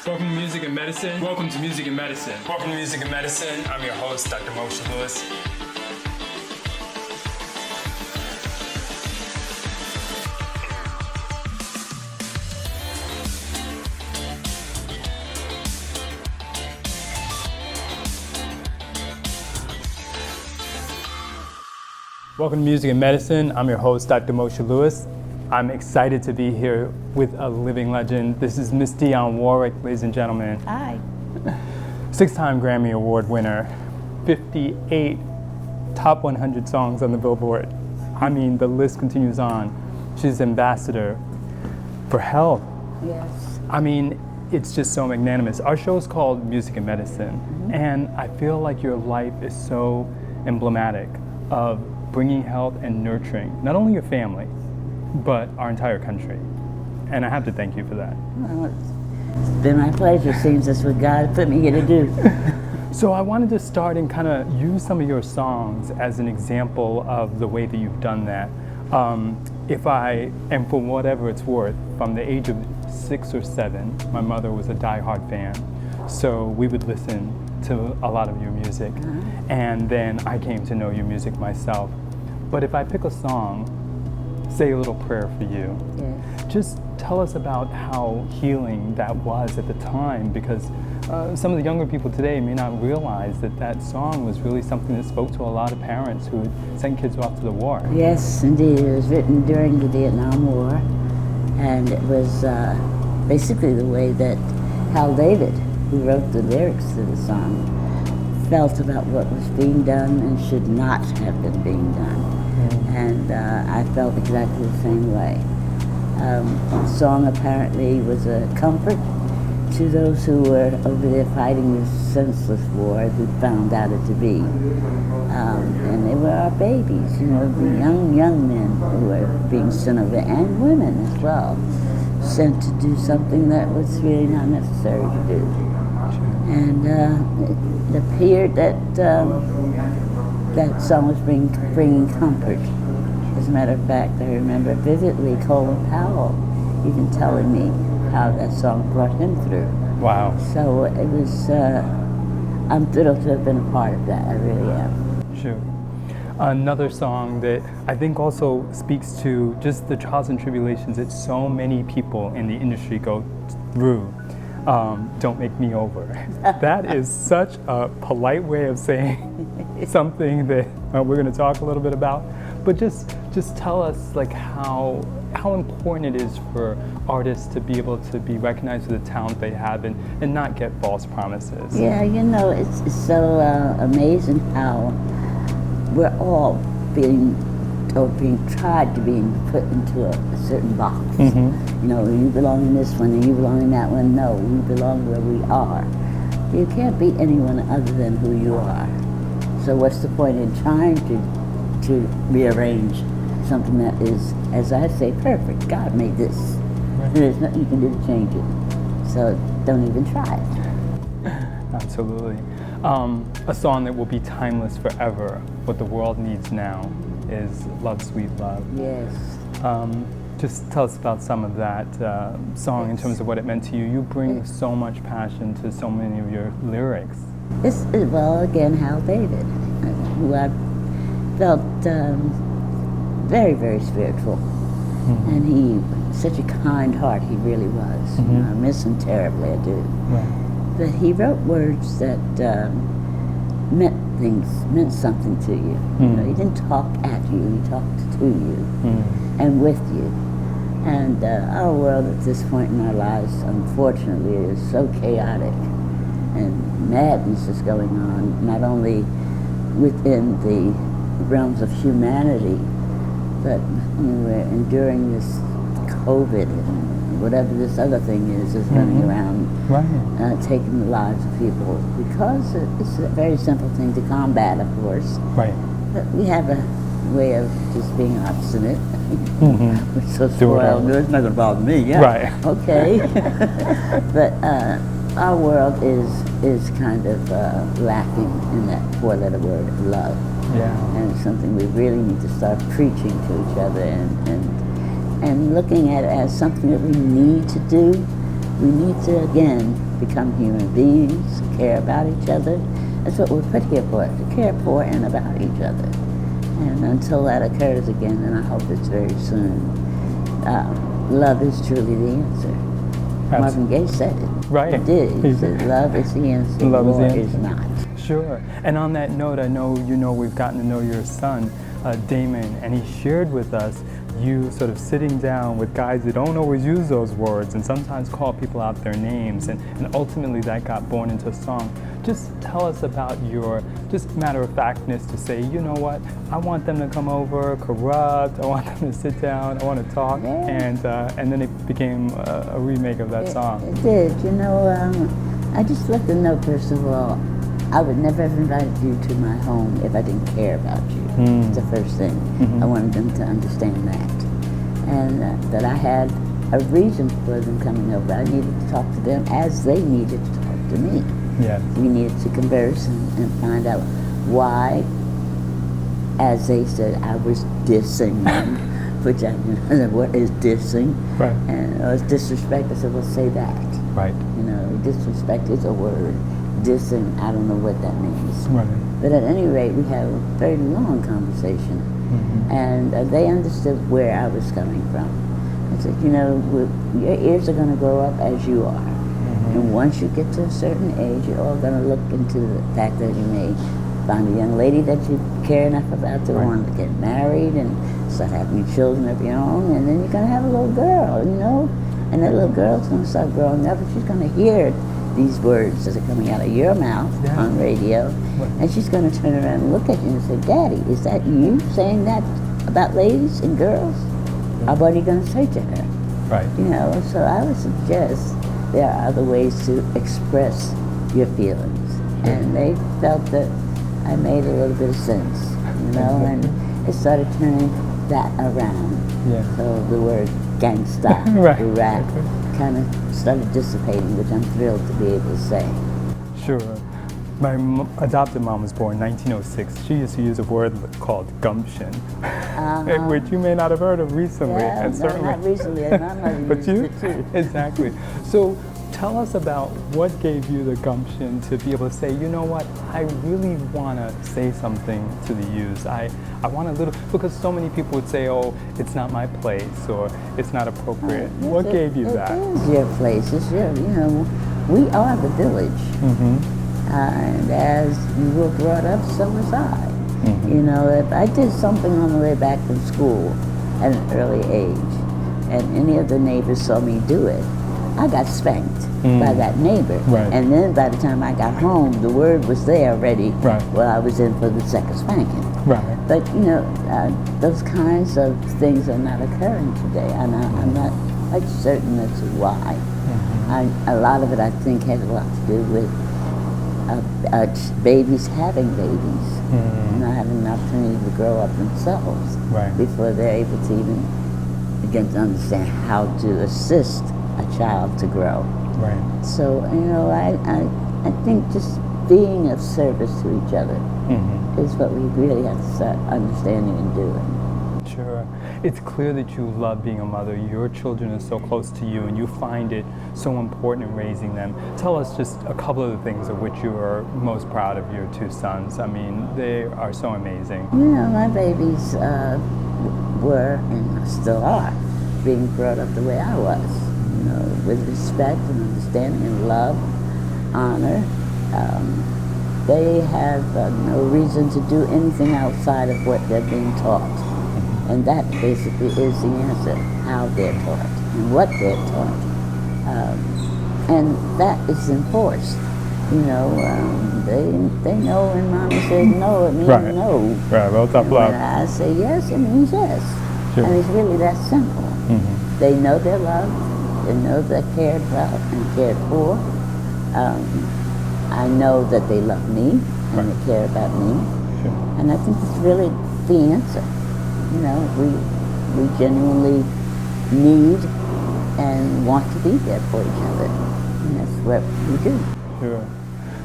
Welcome to Music and Medicine. Welcome to Music and Medicine. Welcome to Music and Medicine. I'm your host, Dr. Moshe Lewis. Welcome to Music and Medicine. I'm your host, Dr. Moshe Lewis. I'm excited to be here with a living legend. This is Miss Dionne Warwick, ladies and gentlemen. Hi. 6-time Grammy Award winner, 58 top 100 songs on the Billboard. I mean, the list continues on. She's ambassador for health. Yes. I mean, it's just so magnanimous. Our show is called Music and Medicine, and I feel like your life is so emblematic of bringing health and nurturing, not only your family, but our entire country. And I have to thank you for that. Well, it's been my pleasure. Seems that's what God put me here to do. So I wanted to start and kind of use some of your songs as an example of the way that you've done that. And for whatever it's worth, from the age of 6 or 7, my mother was a diehard fan. So we would listen to a lot of your music. And then I came to know your music myself. But if I pick a song, say a little prayer for you, Yes. just tell us about how healing that was at the time, because some of the younger people today may not realize that that song was really something that spoke to a lot of parents who had sent kids off to the war. Yes, indeed. It was written during the Vietnam War, and it was basically the way that Hal David, who wrote the lyrics to the song, felt about what was being done and should not have been being done. And I felt exactly the same way. The song apparently was a comfort to those who were over there fighting this senseless war, who found out it to be. And they were our babies, you know, the young men who were being sent over, and women as well, sent to do something that was really not necessary to do. And it appeared that that song was bringing comfort. As a matter of fact, I remember vividly Colin Powell even telling me how that song brought him through. Wow. So it was, I'm thrilled to have been a part of that, I really am. Sure. Another song that I think also speaks to just the trials and tribulations that so many people in the industry go through. Don't Make Me Over. That is such a polite way of saying something that we're going to talk a little bit about. But just tell us like how important it is for artists to be able to be recognized for the talent they have and not get false promises. Yeah, you know, it's so amazing how we're all being tried to be put into a certain box. You know, you belong in this one and you belong in that one. No, you belong where we are. You can't be anyone other than who you are. So what's the point in trying to rearrange something that is, as I say, perfect? God made this. Right. There's nothing you can do to change it. So don't even try it. Absolutely. A song that will be timeless forever. What the world needs now is Love, Sweet Love. Yes. Just tell us about some of that song in terms of what it meant to you. You bring so much passion to so many of your lyrics. Well, again, Hal David, who I felt very, very spiritual. And he, such a kind heart, he really was. You know, I miss him terribly, I do. Right. But he wrote words that meant something to you. You know, he didn't talk at you, he talked to you and with you. And our world at this point in our lives, unfortunately, is so chaotic, and madness is going on, not only within the realms of humanity, but we're enduring this COVID and whatever this other thing is running around, taking the lives of people, because it's a very simple thing to combat, of course. Right. But we have a way of just being obstinate. We're so spoiled. It's not going to bother me. Yeah. Right. Okay. But our world is kind of lacking in that 4-letter word, love. Yeah. And it's something we really need to start preaching to each other and looking at it as something that we need to do, We need to, again, become human beings, care about each other. That's what we're put here for, to care for and about each other. And until that occurs again, and I hope it's very soon, love is truly the answer. Marvin Gaye said it. Right. He did. He said, love is the answer, Love is the war answer. is not. Sure. And on that note, I know we've gotten to know your son, Damon, and he shared with us you sort of sitting down with guys that don't always use those words and sometimes call people out their names, and ultimately that got born into a song. Just tell us about your just matter-of-factness to say, you know what, I want them to come over, corrupt, I want them to sit down, I want to talk, and then it became a remake of that song. It did. You know, I just let them know, first of all, I would never have invited you to my home if I didn't care about you. It's the first thing. I wanted them to understand that. And that I had a reason for them coming over. I needed to talk to them as they needed to talk to me. Yes. We needed to converse and find out why, as they said, I was dissing them, which I didn't know what is dissing. Right. And it was disrespect. I said, well, say that. Right. You know, disrespect is a word. Dissing, I don't know what that means. Right. But at any rate, we had a very long conversation, and they understood where I was coming from. I said, you know, your ears are going to grow up as you are. And once you get to a certain age, you're all going to look into the fact that you may find a young lady that you care enough about to want to get married and start having children of your own, and then you're going to have a little girl, you know, and that little girl's going to start growing up, and she's going to hear these words that are coming out of your mouth on radio, and she's going to turn around and look at you and say, Daddy, is that you saying that about ladies and girls? What are you going to say to her? Right. You know, so I would suggest there are other ways to express your feelings. And they felt that I made a little bit of sense, you know, and it started turning that around. Yeah. So the word gangsta, the rap, kind of started dissipating, which I'm thrilled to be able to say. Sure. My adopted mom was born in 1906. She used to use a word called gumption, which you may not have heard of recently. Yeah, and certainly, not recently, and my mother but used you? it too. Exactly. So tell us about what gave you the gumption to be able to say, you know what, I really want to say something to the youth. I want a little, because so many people would say, oh, it's not my place, or it's not appropriate. What gave you that? It is your place. It's your, you know, we are the village. And as you were brought up, so was I. You know, if I did something on the way back from school at an early age, and any of the neighbors saw me do it, I got spanked by that neighbor. Right. And then by the time I got home, the word was there already. Right. Well, I was in for the second spanking. Right. But, you know, those kinds of things are not occurring today. And I'm not quite certain as to why. A lot of it, I think, has a lot to do with babies having babies, not having an opportunity to grow up themselves before they're able to even begin to understand how to assist a child to grow. Right. So, you know, I think just being of service to each other is what we really have to start understanding and doing. Sure. It's clear that you love being a mother. Your children are so close to you, and you find it so important in raising them. Tell us just a couple of the things of which you are most proud of your two sons. I mean, they are so amazing. You know, my babies were, and still are, being brought up the way I was. You know, with respect and understanding and love, honor. They have no reason to do anything outside of what they're being taught. And that basically is the answer, how they're taught and what they're taught. And that is enforced. You know, they know when Mama says no, it means no. Right, well, tough And love. when I say yes, it means yes. Sure. And it's really that simple. They know they're loved, they know they're cared about and cared for. I know that they love me and they care about me. Sure. And I think it's really the answer. You know, we genuinely need and want to be there for each other. And that's what we do. Sure.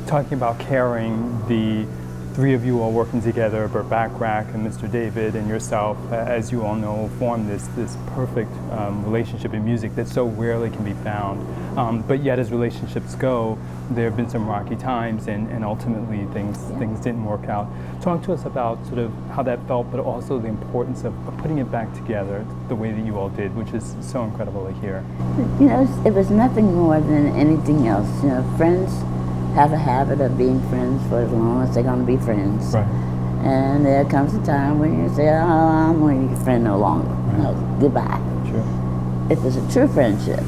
Talking about caring, the three of you all working together, Burt Bacharach and Mr. David and yourself, as you all know, formed this perfect relationship in music that so rarely can be found. But yet, as relationships go, there have been some rocky times, and ultimately things didn't work out. Talk to us about sort of how that felt, but also the importance of putting it back together the way that you all did, which is so incredible to hear. You know, it was nothing more than anything else. You know, friends have a habit of being friends for as long as they're going to be friends. Right. And there comes a time when you say, oh, I'm going to be your friend no longer. Right. No, goodbye. Sure. If it's a true friendship,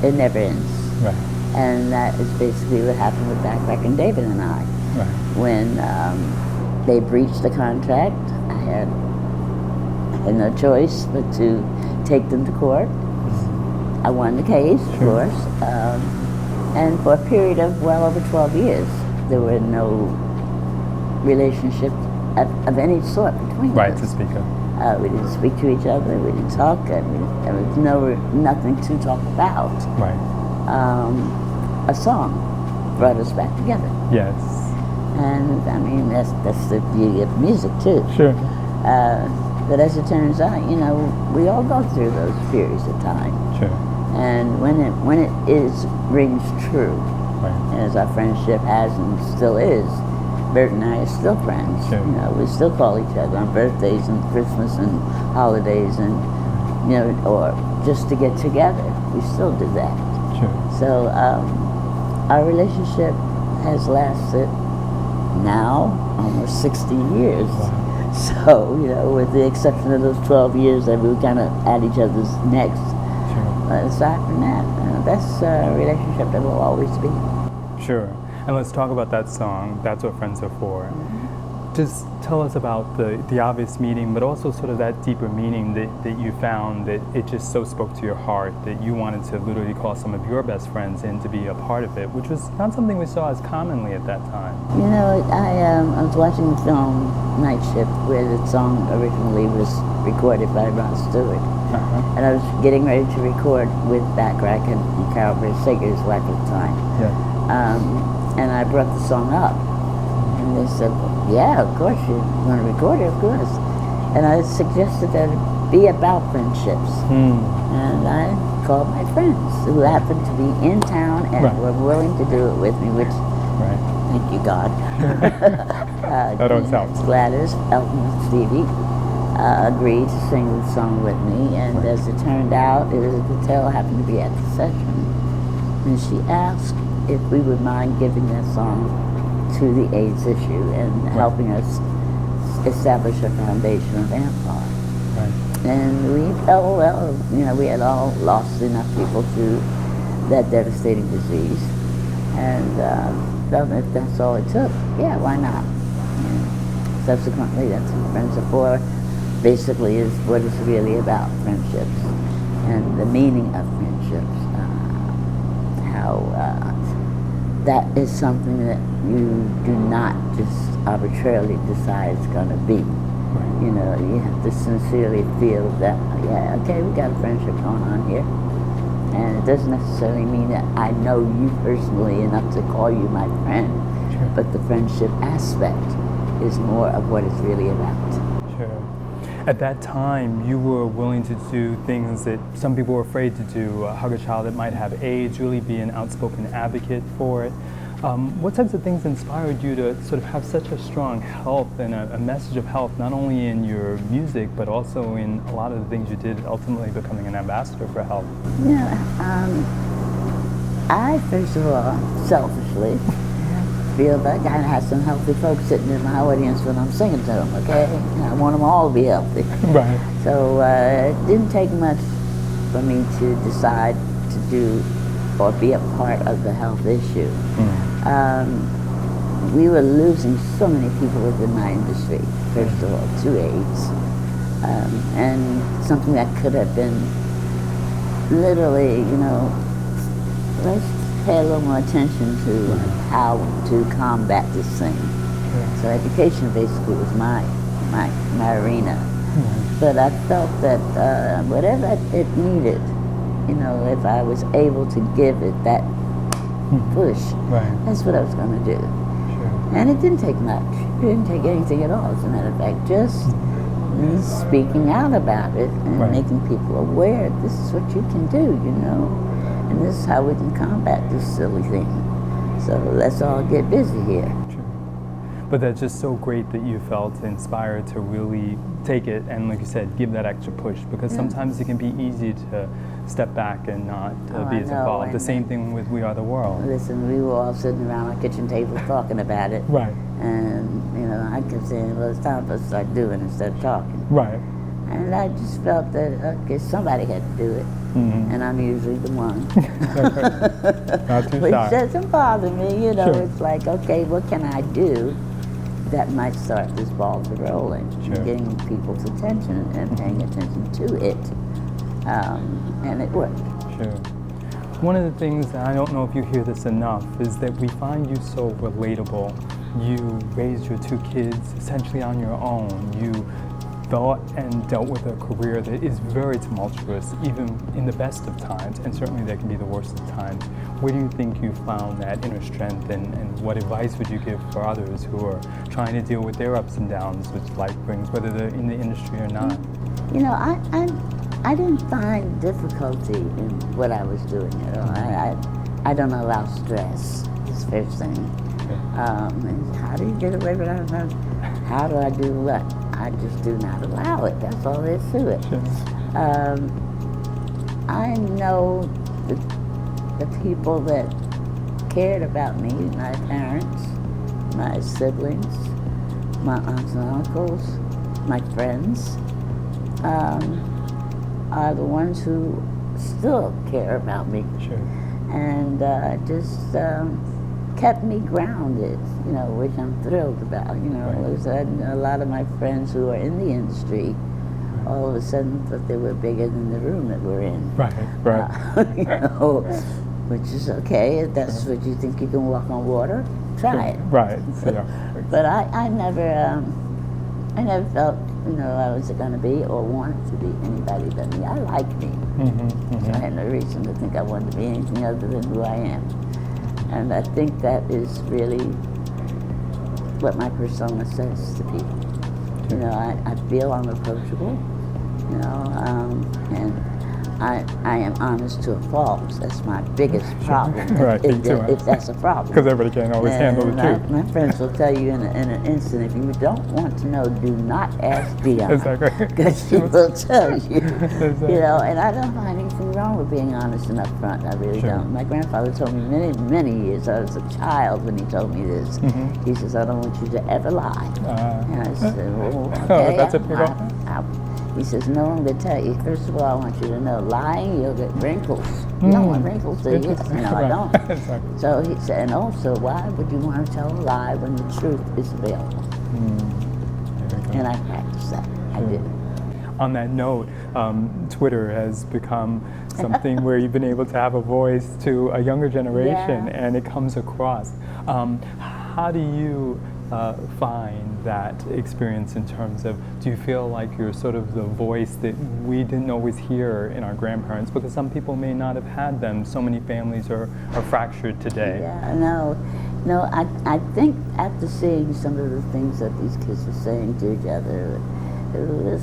it never ends. Right. And that is basically what happened with Bacharach and David and I. Right. When they breached the contract, I had no choice but to take them to court. I won the case, of course. And for a period of well over 12 years, there were no relationships of any sort between us. Right, to speak of. We didn't speak to each other, we didn't talk, and there was nothing to talk about. Right. A song brought us back together. Yes. And I mean, that's the beauty of music too. Sure. But as it turns out, you know, we all go through those periods of time. Sure. And when it rings true, Right. as our friendship has and still is, Bert and I are still friends. Sure. You know, we still call each other on birthdays and Christmas and holidays, and you know, or just to get together. We still do that. Sure. So our relationship has lasted now almost 60 years. Wow. So, you know, with the exception of those 12 years that we were kind of at each other's necks, aside from that, that's a relationship that will always be. Sure. And let's talk about that song, That's What Friends Are For. Just tell us about the obvious meaning, but also sort of that deeper meaning that you found, that it just so spoke to your heart, that you wanted to literally call some of your best friends in to be a part of it, which was not something we saw as commonly at that time. You know, I was watching the film Night Shift, where the song originally was recorded by Ron Stewart. And I was getting ready to record with Bacharach and Carol Sager's wife at the time. Yeah. And I brought the song up. And they said, well, yeah, of course, you want to record it, of course. And I suggested that it be about friendships. And I called my friends who happened to be in town and were willing to do it with me, which, thank you, God. That always helps. Gladys, Elton, and Stevie agreed to sing the song with me. And as it turned out, Elizabeth Patel happened to be at the session. And she asked if we would mind giving that song to the AIDS issue and helping us establish a foundation of AMPAR. And we felt, well, you know, we had all lost enough people to that devastating disease, and felt that if that's all it took, yeah, why not? And subsequently, that's what Friends Are For, basically is what it's really about, friendships, and the meaning of friendships, how that is something that you do not just arbitrarily decide it's going to be. You know, you have to sincerely feel that, yeah, okay, we got a friendship going on here. And it doesn't necessarily mean that I know you personally enough to call you my friend, but the friendship aspect is more of what it's really about. Sure. At that time, you were willing to do things that some people were afraid to do, hug a child that might have AIDS, really be an outspoken advocate for it. What types of things inspired you to sort of have such a strong health and a message of health, not only in your music, but also in a lot of the things you did, ultimately becoming an ambassador for health? Yeah, I, first of all, selfishly, feel that I gotta have some healthy folks sitting in my audience when I'm singing to them, okay? I want them all to be healthy. Right. So it didn't take much for me to decide to do or be a part of the health issue. We were losing so many people within my industry, first of all, to AIDS. And something that could have been literally, you know, let's pay a little more attention to how to combat this thing. So education basically was my arena. But I felt that whatever it needed, you know, if I was able to give it that push, that's what I was going to do. And it didn't take much. It didn't take anything at all, as a matter of fact. Just me speaking out about it and Right. making people aware this is what you can do, you know, and this is how we can combat this silly thing. So let's all get busy here. True. But that's just so great that you felt inspired to really take it and, like you said, give that extra push, because Yeah. sometimes it can be easy to step back and not be I as know, involved. The and same thing with We Are the World. Listen, we were all sitting around our kitchen table talking about it. Right. And, you know, I kept saying, well, it's time for us to start doing instead of talking. Right. And I just felt that, okay, somebody had to do it. Mhm. And I'm usually the one. Not too Which shy. doesn't bother me, you know. Sure. It's like, okay, what can I do that might start this ball to rolling, Sure. getting people's attention and paying attention to it. And it worked. Sure. One of the things, and I don't know if you hear this enough, is that we find you so relatable. You raised your 2 kids essentially on your own. You thought and dealt with a career that is very tumultuous, even in the best of times, and certainly that can be the worst of times. Where do you think you found that inner strength, and what advice would you give for others who are trying to deal with their ups and downs which life brings, whether they're in the industry or not? You know, I didn't find difficulty in what I was doing. You know, I don't allow stress. Is the first thing. And how do you get away with that? How do I do what? I just do not allow it. That's all there is to it. Sure. I know the people that cared about me, my parents, my siblings, my aunts and uncles, my friends, are the ones who still care about me. Sure. And just kept me grounded, you know, which I'm thrilled about. You know, Right. a lot of my friends who are in the industry all of a sudden thought they were bigger than the room that we're in. Right, right. You know, which is okay. If that's what you think you can walk on water, try it. Right. So, yeah. But I never felt, you know, I was going to be or wanted to be anybody but me. I like me. So I had no reason to think I wanted to be anything other than who I am. And I think that is really what my persona says to people. You know, I feel unapproachable, you know, and I am honest to a fault. That's my biggest problem. Right, me too. If that's a problem. Because everybody can't always handle the truth. My friends will tell you in an instant, if you don't want to know, do not ask Dionne. Exactly. Because she will tell you. Exactly. You know, and I don't find anything wrong with being honest and upfront. I really Sure. don't. My grandfather told me many, many years, I was a child when he told me this. He says, I don't want you to ever lie. And I said, well, okay. That's a big He says, no, I'm going to tell you. First of all, I want you to know, lying, you'll get wrinkles. You don't want wrinkles, do you? Interesting. No, I Right. don't. Exactly. So he said, and also, why would you want to tell a lie when the truth is available? There we go. And I practice that. I do. On that note, Twitter has become something where you've been able to have a voice to a younger generation, Yeah. and it comes across. How do you find that experience in terms of, do you feel like you're sort of the voice that we didn't always hear in our grandparents, because some people may not have had them? So many families are fractured today. Yeah, no, I think after seeing some of the things that these kids were saying to each other, it was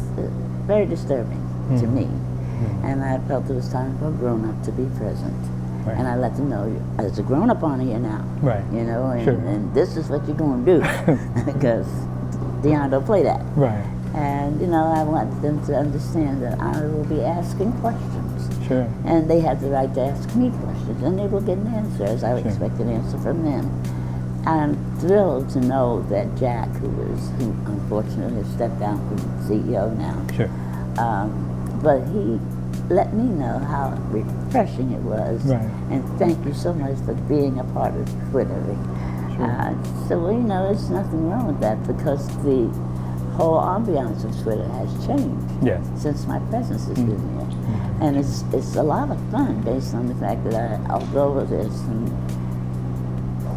very disturbing to me. And I felt it was time for a grown-up to be present. Right. And I let them know, as a grown-up on here now, Right. you know, and, Sure. and this is what you're going to do, because Dionne don't play that. Right. And, you know, I want them to understand that I will be asking questions. Sure. And they have the right to ask me questions, and they will get an answer, as I would Sure. expect an answer from them. I'm thrilled to know that Jack, who unfortunately has stepped down from CEO now, Sure. but he let me know how refreshing it was. Right. And thank you so much for being a part of Twitter. Sure. So, you know, there's nothing wrong with that, because the whole ambiance of Twitter has changed Yes. since my presence has been there. And it's a lot of fun based on the fact that although there's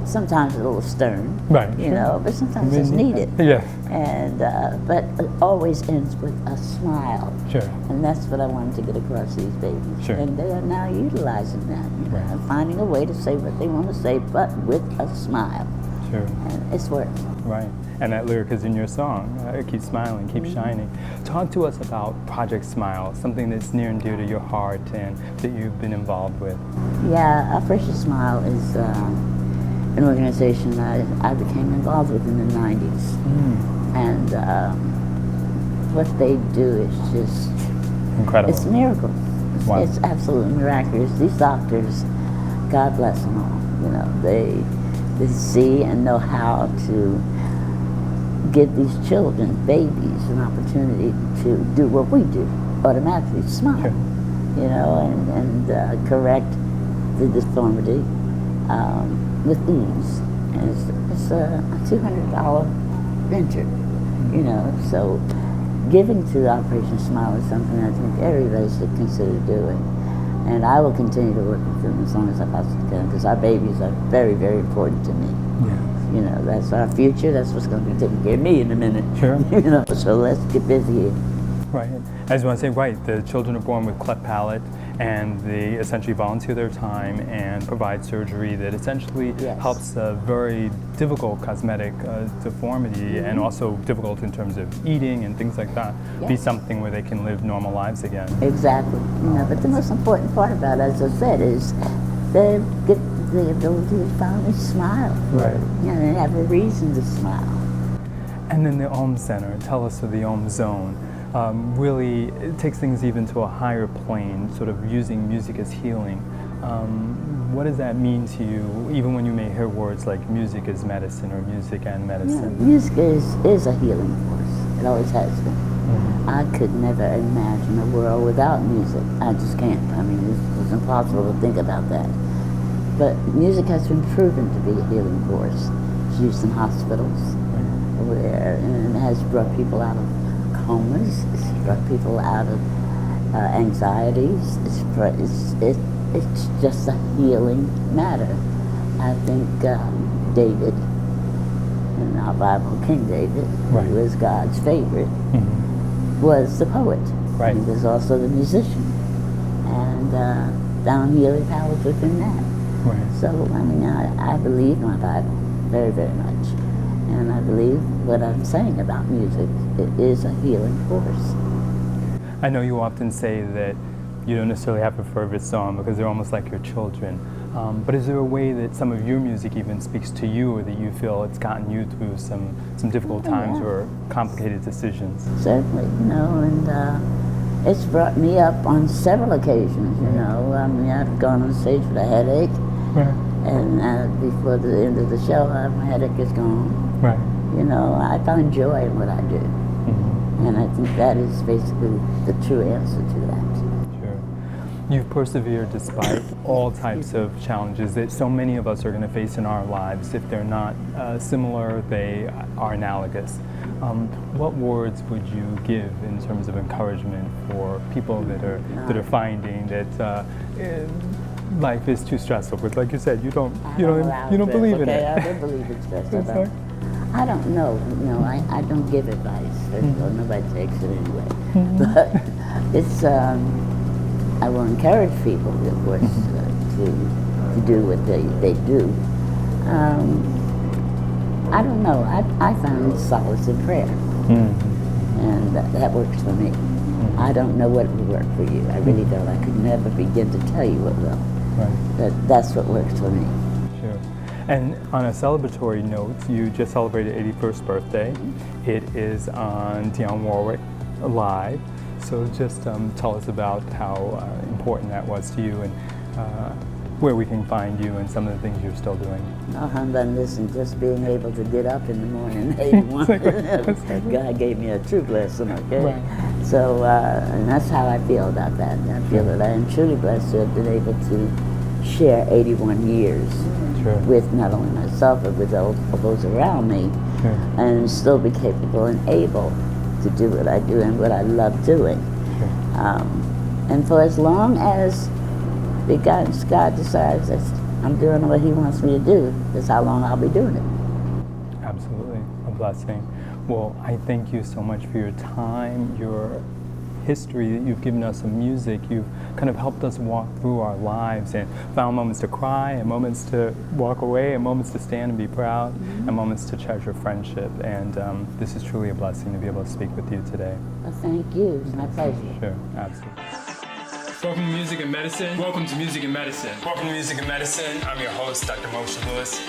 sometimes a little stern, Right. you Sure. know, but sometimes it's needed. Yes. And but it always ends with a smile. Sure. And that's what I wanted to get across these babies. Sure. And they are now utilizing that, you know, Right. and finding a way to say what they want to say, but with a smile. Sure. And it's worked. Right. And that lyric is in your song, Keep Smiling, Keep Shining. Talk to us about Project Smile, something that's near and dear to your heart and that you've been involved with. Yeah, Operation Smile is an organization that I became involved with in the 90s. And what they do is just Incredible. It's miracles. Wow. It's absolutely miraculous. These doctors, God bless them all. You know, they see and know how to give these children, babies, an opportunity to do what we do, automatically smile. Sure. You know, and correct the deformity with ease. And it's a $200 venture. You know, so giving to Operation Smile is something I think everybody should consider doing. And I will continue to work with them as long as I possibly can, because our babies are very, very important to me. Yes. You know, that's our future. That's what's going to be taking care of me in a minute. Sure. You know, so let's get busy here. Right. I just want to say, right, the children are born with cleft palate, and they essentially volunteer their time and provide surgery that essentially Yes. helps a very difficult cosmetic deformity and also difficult in terms of eating and things like that, be Yes. something where they can live normal lives again. Exactly. You know, but the most important part about it, as I said, is they get the ability to finally smile. Right. You know, they have a reason to smile. And then the Om Center, tell us of the Om Zone. Really, it takes things even to a higher plane, sort of using music as healing. What does that mean to you, even when you may hear words like music is medicine or music and Yeah, medicine? music is a healing force. It always has been. I could never imagine a world without music. I just can't. I mean, it's impossible to think about that. But music has been proven to be a healing force. It's used in hospitals, and it has brought people out of comas. It's brought people out of anxieties. It's just a healing matter. I think David, in our Bible, King David, Right. who was God's favorite, was the poet. Right. He was also the musician, and found healing powers within that. Right. So, I mean, I believe my Bible very, very much. And I believe what I'm saying about music, it is a healing force. I know you often say that you don't necessarily have a favorite song because they're almost like your children. But is there a way that some of your music even speaks to you, or that you feel it's gotten you through some difficult times yeah. or complicated decisions? Certainly, you know, and it's brought me up on several occasions, you know. I mean, I've gone on stage with a headache, Right. and before the end of the show, my headache is gone. Right. You know, I find joy in what I do. And I think that is basically the true answer to that. Sure. You've persevered despite all types of challenges that so many of us are going to face in our lives. If they're not similar, they are analogous. What words would you give in terms of encouragement for people that are finding that life is too stressful? But like you said, you don't believe in it. I don't believe in stress. I'm sorry? I don't know. You know, I don't give advice. Well, nobody takes it anyway. But it's I will encourage people, of course, to do what they do. I don't know. I found solace in prayer, and that works for me. I don't know what will work for you. I really don't. I could never begin to tell you what will. Right. But that's what works for me. Sure. And on a celebratory note, you just celebrated 81st birthday. It is on Dionne Warwick Live. So just tell us about how important that was to you and where we can find you and some of the things you're still doing. No, listen, just being able to get up in the morning, 81, God gave me a true blessing, okay? Right. So, and that's how I feel about that. I feel that I am truly blessed to have been able to share 81 years Sure. with not only myself, but with all those around me, Sure. and still be capable and able to do what I do and what I love doing. Sure. And for as long as God decides that I'm doing what He wants me to do, that's how long I'll be doing it. Absolutely. A blessing. Well, I thank you so much for your time, your history that you've given us of music. You've kind of helped us walk through our lives and found moments to cry and moments to walk away and moments to stand and be proud and moments to treasure friendship. And this is truly a blessing to be able to speak with you today. Well, thank you. It's my pleasure. Sure, absolutely. Welcome to Music and Medicine. Welcome to Music and Medicine. Welcome to Music and Medicine. I'm your host, Dr. Moshe Lewis.